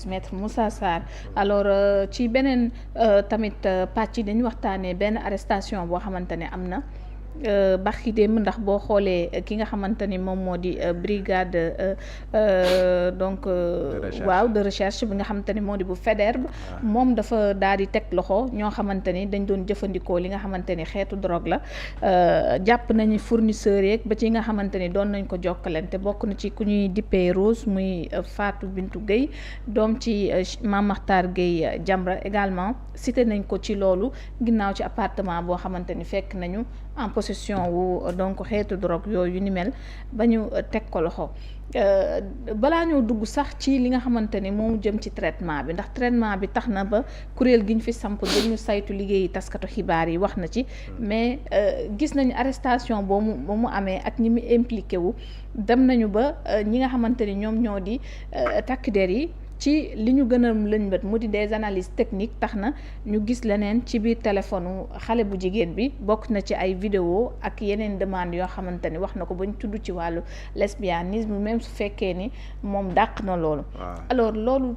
Maître Moussa Sarr alors ci beneen tamit pàcc dañu waxtaanee benn arrestation boo xamante ne am na barki démb ndax boo xoolee ki nga xamante ni moom moo di brigade donc waaw de recherche bi nga xamante ni moo di bu Faidherbe moom dafa daal di teg loxo ñoo xamante ni dañ doon jëfandikoo li nga xamante ni xeetu drogue la jàpp nañu fournisseurs yeeg ba ci nga xamante ni doon nañ ko jokkalante bokk na ci ku ñuy dippee Rose muy Fatou Bintou Gueye doom ci Mame Makhtar Gueye Jamra également cité nañ ko ci loolu ginnaaw ci appartement boo xamante ni fekk nañu en possession wu donc xeetu drogue yooyu yu ni mel ba ñu teg ko loxo balaa ñoo dugg sax ci li nga xamante ni moom jëm ci traitement bi ndax traitement bi tax na ba kuréel gi ñu fi samp dañu saytu liggéeyi taskatu xibaar yi wax na ci mais gis nañu arrestation ba mu amee ak ñi mu impliqué wu dem nañu ba ñi nga xamante ni ñoom ñoo di takk der yi ci li ñu gën a lëñbët mu di des analyses techniques tax na ñu gis leneen ci biir téléphone xale bu jigéen bi bokk na ci ay vidéo ak yeneen demande yoo xamante ni wax na ko ba ñu tudd ci wàllu lesbianisme même su fekkee ni moom dàq na loolu. alors loolu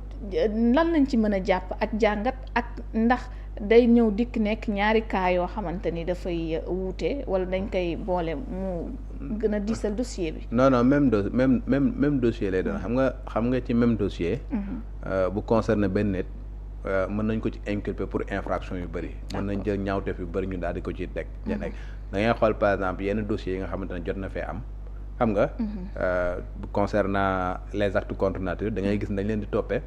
lan lañ ci mën a jàpp ak jàngat ak ndax day ñëw dikk nekk ñaari cas yoo xamante ni dafay wuute wala dañ koy boole mu gën a diisal dossier bi. non même dossier lay doon xam nga ci même dossier. bu concerné benn nit mën nañ ko ci inculper pour infraction yu bëri. mën nañ jël ñaawteef yu bëri ñu daal di ko ci teg. da ngay xool par exemple yenn dossiers yi nga xamante ne jot na fee am. xam nga. concernant les actes contre nature da ngay gis dañ leen di toppee.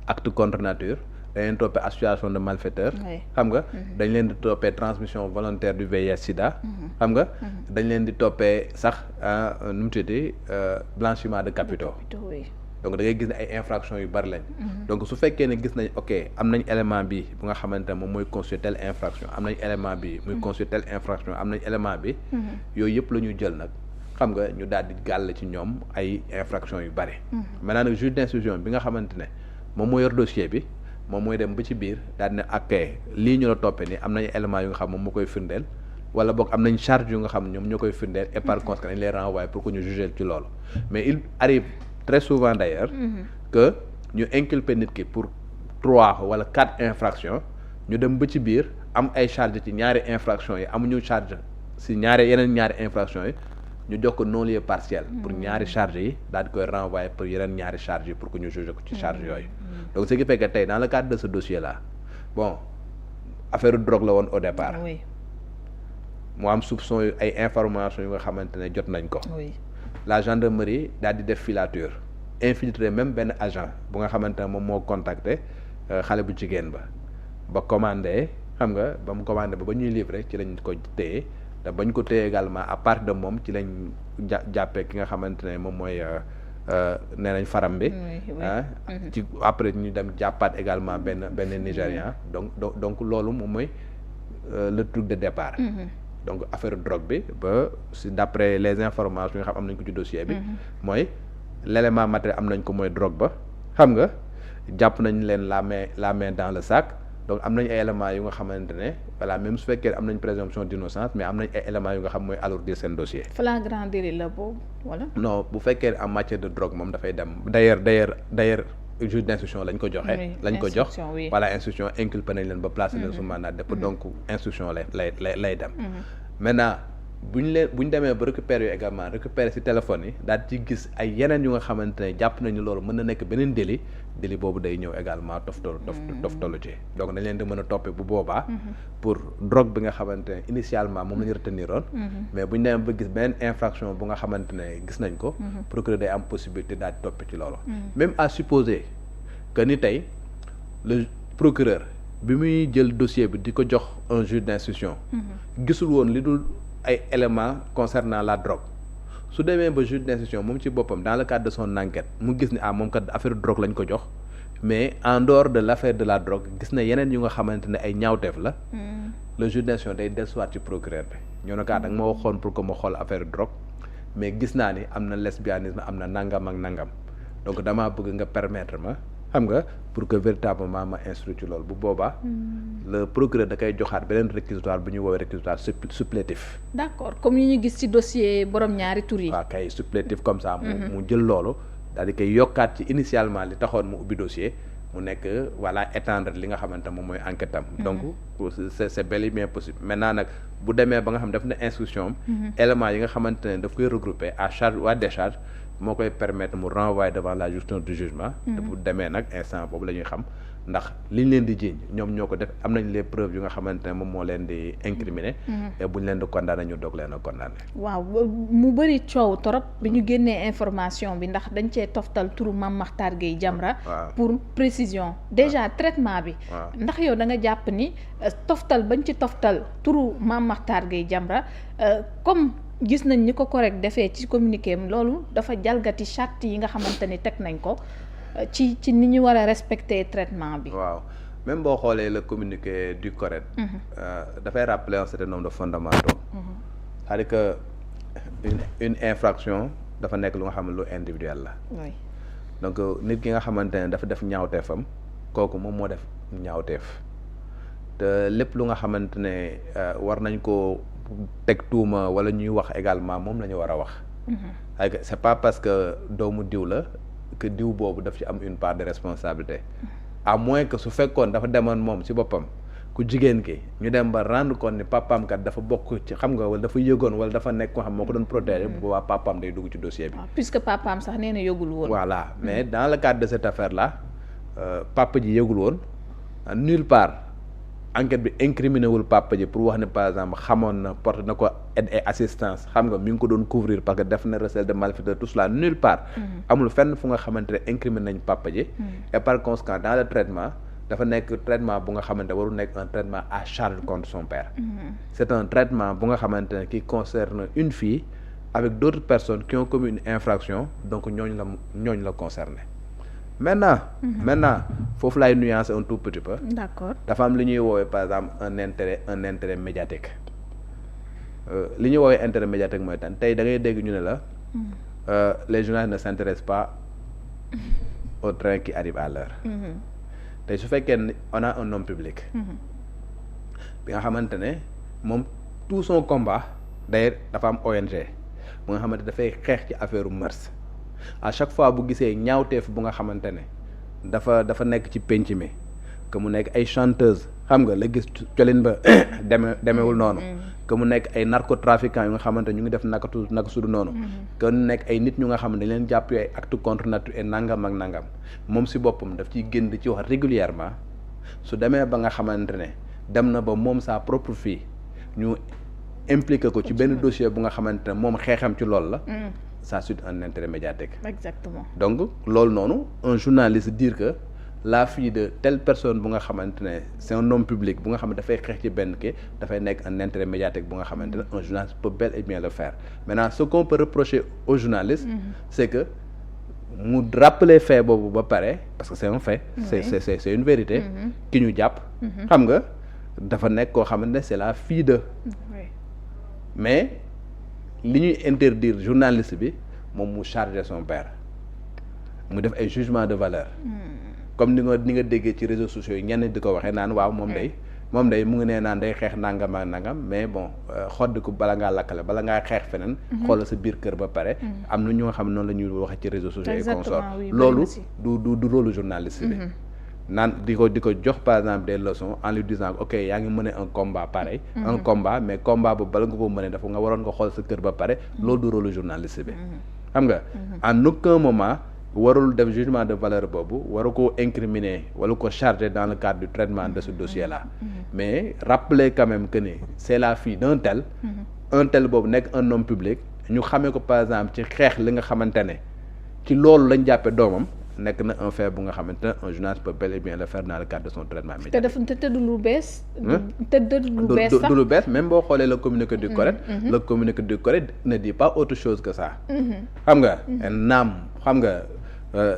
acte contre nature. dañ leen toppee association de malfaiteurs. xam nga dañ leen di toppee transmission volontaire du VIH sida. xam nga dañ leen di toppee sax nu mu tuddati blanchiment de capitaux. donc da ngay gis ne ay infractions yu bari lañ. donc su fekkee ne gis nañ ok am nañ élément bi bu nga xamante ne moom mooy constituer telle infraction am nañ élément bi muy constituer telle infraction am nañ élément bi. yooyu yëpp la ñu jël nag xam nga ñu daal di gàll ci ñoom ay infractions yu bari. maintenant nag juge d'instruction bi nga xamante ne moom moo yor dossier bi. moom mooy dem ba ci biir daal di ne ak lii ñu la toppee ni am nañu éléments yu nga xam moom moo koy firndeel wala boog am nañ charge yu nga xam ñoom ñoo koy firndeel et par conséquent dañ les renvoyer pour que ñu juger ci loolu mais il arrive très souvent d'ailleurs que ñu inculper nit ki pour 3 wala 4 infractions ñu dem ba ci biir am ay charge ci ñaari infractions yi amuñu charge si yeneen ñaari infractions yi ñu jox ko non-lieu partiel pour ñaari charge yi daal di koy renvoyer pour yeneen ñaari charge yi pour que ñu juger ko ci charge yooyu donc ce qui fait que tey dans le cadre de ce dossier là bon affaire drogue la woon au départ mu am soupçon yu ay informations yu nga xamante ne jot nañ ko la gendarmerie daal di def filature infiltrer même benn agent bu nga xamante ne moom moo contacté xale bu jigéen ba commandé xam nga ba mu commandé ba ñuy livrer ci lañ ko téye te bañ ko téye également à partir de moom ci lañ jàppee ki nga xamante ne moom mooy nee nañ faram bi ci après ñu dem jàppaat également benn Nigérian donc loolu moom mooy le truc de départ donc affaire drogue bi ba si d'après les informations nga xam am nañ ko ci dossier bi mooy l'élément matériel am nañ ko mooy drogue ba xam nga jàpp nañ leen la main dans le sac donc am nañ ay éléments yu nga xamante ne voilà même su fekkee am nañ présomption d'innocence mais am nañ ay éléments yu nga xam mooy alourdir seen dossier. flagrant délit la boobu wala. non bu fekkee en matière de drogue moom dafay dem d'ailleurs juge d'instruction lañ ko joxe. lañ ko jox voilà instruction inculpé nañ leen ba placer leen sous mandat de dépôt donc instruction lay dem. maintenant bu ñu demee ba récupérer ci téléphone yi daal ci gis ay yeneen yu nga xamante ne jàpp nañu loolu mën na nekk beneen délit boobu day ñëw également toftalu ci donc dañ leen di mën a toppee bu boobaa pour drogue bi nga xamante ne initialement moom la ñu retenir oon mais bu ñu demee ba gis beneen infraction bu nga xamante ne gis nañ ko procureur day am possibilité daal di toppee ci loolu même à supposer que ni tey le procureur bi muy jël dossier bi di ko jox un juge d'instruction gisul woon li dul ay éléments concernant la drogue su demee ba juge d'instruction moom ci boppam dans le cadre de son enquête mu gis ni moom kat affaire drogue lañ ko jox mais en dehors de l'affaire de la drogue gis na yeneen yu nga xamante ne ay ñaawteef la le juge d'instruction day dellusiwaat ci procureur bi ñoo ne kaa da nga ma waxoon pour que ma xool affaire drogue mais gis naa ni am na lesbianisme am na nangam ak nangam donc damaa bëgg nga permettre ma xam nga pour que véritablement ma instruire ci loolu bu boobaa le procureur da koy joxaat beneen réquisitoire bu ñuy woowee réquisitoire supplétif. d'accord comme yi ñu gis ci dossier borom ñaari tur yi. waaw kay supplétif comme ça mu jël loolu daal di koy yokkaat ci initialement li taxoon mu ubbi dossier mu nekk voilà étendre li nga xamante moom mooy enquête am. donc c'est bel et bien possible maintenant nag bu demee ba nga xam def na instruction am. éléments yi nga xamante ne daf koy regrouper à charge ou à décharge moo koy permettre mu renvoyer devant la juridiction du jugement. te bu demee nag instant boobu la ñuy xam ndax liñ leen di jiiñ ñoom ñoo ko def am nañ les preuves yu nga xamante ne moom moo leen di incriminer. et buñ leen di condamné ñu doog leen a condamné. waaw mu bëri coow torop bi ñu génnee information bi ndax dañ cee toftal turu Mame Mactar Gueye Jamra pour précision déjà traitement bi. ndax yow da nga jàpp ni toftal bañ ci toftal turu Mame Mactar Gueye Jamra comme gis nañ ni ko correct defee ci communiqué am loolu dafa jalgati charte yi nga xamante ni teg nañ ko. ci ni ñu war a respecter traitement bi. waaw même boo xoolee le communiqué du CORED. dafay rappeler un certain nombre de fondamentaux. c'est-à-dire que une infraction dafa nekk lu nga xam ne lu individuel la. oui donc nit ki nga xamante ne dafa def ñaawteefam kooku moom moo def ñaawteef te lépp lu nga xamante ne war nañ ko teg tuuma wala ñuy wax également moom la ñu war a wax. c'est pas parce que doomu diw la. que diw boobu daf ci am une part de responsabilité à moins que su fekkoon dafa demoon moom ci boppam ku jigéen ki ñu dem ba rendre compte ni papaam kat dafa bokk ci xam nga wala dafa yëgoon wala dafa nekk ko xam moo ko doon protéger bu boobaa papaam day dugg ci dossier bi. puisque papaam sax nee na yëgul woon. voilà mais dans le cadre de cette affaire là papa ji yëgul woon nulle part enquête bi incriminé wul papa ji pour wax ne par exemple xamoon na porte na ko aide et assistance xam nga mi ngi ko doon couvrir parce que def na recel de malfaiteur tout cela nulle part. amul fenn fu nga xamante ne incriminé nañ papa ji. et par conséquent dans le traitement dafa nekk traitement bu nga xamante ne warul nekk un traitement à charge contre son père. c'est un traitement bu nga xamante ne qui concerne une fille avec d'autres personnes qui ont commis une infraction donc ñooñu la concerné. maintenant foofu laay nuancer un tout petit peu. d'accord dafa am li ñuy woowee par exemple un intérêt médiatique li ñuy woowee intérêt médiatique mooy tan tey da ngay dégg ñu ne la les journalistes ne s'intéressent pas au train qui arrive à l'heure tey su fekkee ne on a un homme public bi nga xamante ne moom tout son combat d'ailleurs dafa am ONG bu nga xamante dafay xeex ci affaire mœurs à chaque fois bu gisee ñaawteef bu nga xamante ne dafa nekk ci penc mi que mu nekk ay chanteuse xam nga la gis colin ba demewul noonu que mu nekk ay narcotrafiquants yu nga xamante ñu ngi def naka sudu noonu que mu nekk ay nit ñu nga xam ne dañ leen jàpp ay acte contre nature et nangam ak nangam moom si boppam daf ciy génn di ci wax régulièrement su demee ba nga xamante ne dem na ba moom sa propre fille ñu impliqué ko ci benn dossier bu nga xamante ne moom xeexam ci loolu la ça suscite un intérêt médiatique. Exactement. donc loolu noonu un journaliste dire que la fille de telle personne bu nga xamante ne c'est un homme public bu nga xam ne dafay xeex ci benn kii dafay nekk un intérêt médiatique bu nga xamante ne un journaliste peut bel et bien le faire maintenant ce qu'on peut reprocher aux journalistes c'est que mu rappeler fait boobu ba pare parce que c'est un fait c'est une vérité ki ñu jàpp xam nga dafa nekk koo xamante ne c'est la fille de mais li ñuy interdire journaliste bi moom mu charger son père mu def ay jugement de valeur comme ni nga déggee ci réseaux sociaux yi ñenn di ko waxee naan waaw moom day mu ngi nee naan day xeex nangam ak nangam mais bon xodd ko bala ngaa lakkale bala ngaa xeex feneen xoolal sa biir kër ba pare am na ñu nga xam ne noonu la ñuy waxee ci réseaux sociaux et consort loolu du rôle journaliste bi naan di ko jox par exemple des leçons en lui disant ok yaa ngi mener un combat pareil un combat mais combat bu bala nga ko mënee dafa nga waroon nga xool sa kër ba pare loolu du rôle journaliste bi xam nga en aucun moment warul def jugement de valeur boobu waru ko incriminer wala ko charger dans le cadre du traitement de ce dossier là mais rappeler quand même que ni c'est la fille d'un tel un tel boobu nekk un homme public ñu xamee ko par exemple ci xeex li nga xamante ne ci loolu lañ jàppee doomam nekk na un fait bu nga xamante ne un journaliste peut bel et bien le faire dans le cadre de son traitement médiatique. te du lu bees. sax du lu bees même boo xoolee le communiqué du CORED. le communiqué du CORED ne dit pas autre chose que ça. xam nga naam xam nga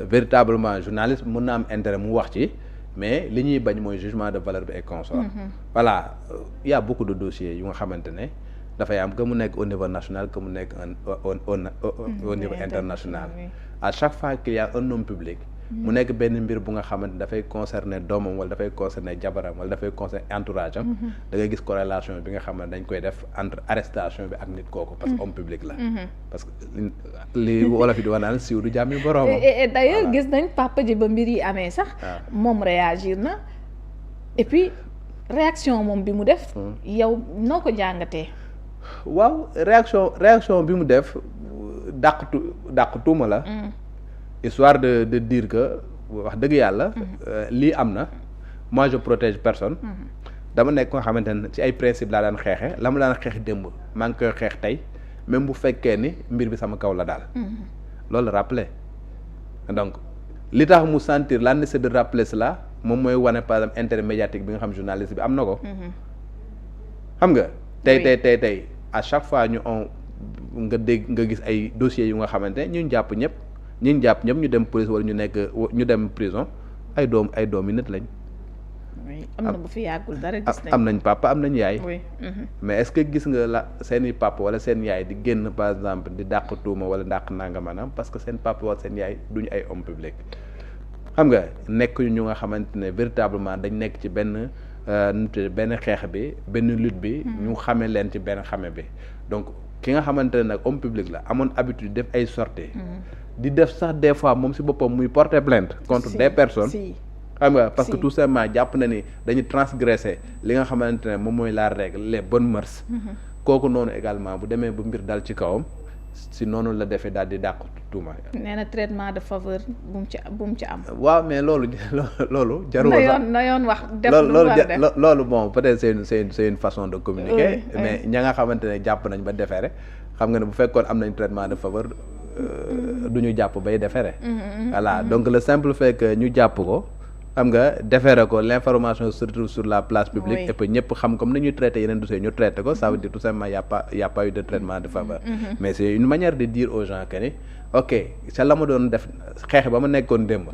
véritablement journaliste mën na am intérêt mu wax ci mais li ñuy bañ mooy jugement de valeur bi et consort. voilà il y a beaucoup de dossiers yu nga xamante ne dafay am que mu nekk au niveau national que mu nekk au niveau international. À chaque fois qu'il y a un homme public mu nekk benn mbir bu nga xamante dafay concerner doomam wala dafay concerner jabaram wala dafay concerner entourage am da ngay gis corrélation bi nga xam ne dañ koy def entre arrestation bi ak nit kooku parce que homme public la parce que li wolof yi di wax naan siiw du jàmmi boroomam d'ailleurs gis nañ papa ji ba mbir yi amee sax moom réagir na et puis réaction moom bi mu def yow noo ko jàngatee waaw réaction bi mu def dàq tuuma la histoire de dire que wax dëgg yàlla lii am na moi je protège personne dama nekk ko nga xamante ne ci ay principe laa daan xeexe la ma daan xeex démb maa ngi koy xeex tey même bu fekkee ni mbir bi sama kaw la daal loolu rappelé donc li tax mu sentir la nécessité de rappeler cela moom mooy wane par exemple intérêt médiatique bi nga xam journaliste bi am na ko xam nga tey à chaque fois nga dégg nga gis ay dossiers yu nga xamante ne ñun jàpp ñëpp ñu dem police wala ñu dem prison ay doom yi nit lañ. oui am na bu fi yàggul dara gis nañ am nañ papa am nañ yaay. oui. mais est-ce que gis nga la seeni papa wala seen yaay di génn par exemple di dàq tuuma wala dàq nanga maanaam parce que seen papa wala seen yaay duñu ay homme public. xam nga nekk ñu nga xamante ne véritablement dañ nekk ci benn xeex bi benn lutte bi. ñu xame leen ci benn xame bi donc. ki nga xamante ne nag homme public la amoon habitude def ay sorties di def sax des fois moom si boppam muy porter plainte contre des personnes xam nga parce que tout simplement jàpp na ni dañuy transgresser li nga xamante ne moom mooy la règle les bonnes mœurs kooku noonu également bu demee ba mbir dal ci kawam si noonu la defee daal di dàq tuuma. nee na traitement de faveur bu mu ci am. waaw mais loolu jarul sax na yoon wax def loolu bon peut-être c'est une façon de communiquer. mais ña nga xamante ne jàpp nañ ba defere xam nga ne bu fekkoon am nañ traitement de faveur du ñu jàpp bay defere. voilà donc le simple fait que ñu jàpp ko. xam nga defeere ko l'information se retrouve sur la place publique et puis ñëpp xam comme ni ñuy traité yeneen dossiers ñu traité ko ça veut dire tout simplement y a pas eu de traitement de faveur mais c'est une manière de dire aux gens que ni ok sa la ma doon def xeex ba ma nekkoon démb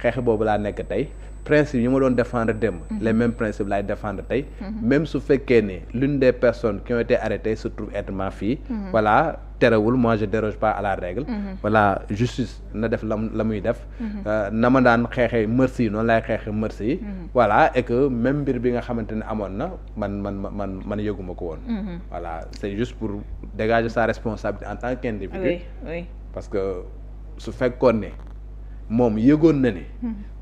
xeex boobu laa nekk tey principe yi ma doon défendre démb les mêmes principes laay défendre tey même su fekkee ne l'une des personnes qui ont été arrêtées se trouve être ma fille voilà terewul moi je déroge pas à la règle voilà justice na def la muy def na ma daan xeexee merci yi noonu laay xeexee merci yi voilà et que même mbir bi nga xamante ne amoon na man yëguma ko woon voilà c'est juste pour dégager sa responsabilité en tant qu'individu parce que su fekkoon ne moom yëgoon na ni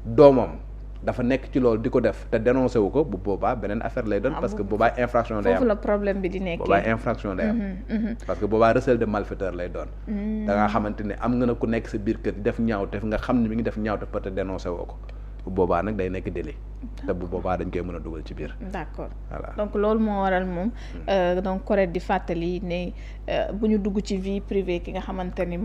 doomam dafa nekk ci loolu di ko def te dénoncé wu ko bu boobaa beneen affaire lay doon parce que boobaa infraction day am foofu la problème bi di nekkee boobaa infraction day am parce que boobaa recel de malfaiteur lay doon da nga xamante ne am nga na ku nekk sa biir kër def ñaawteef nga xam ne mi ngi def ñaawteef peut-être dénoncé woo ko bu boobaa nag day nekk délit te bu boobaa dañ koy mën a dugal ci biir d'accord voilà donc loolu moo waral moom donc correct di fàttali ne bu ñu dugg ci vie privée ki nga xamante ni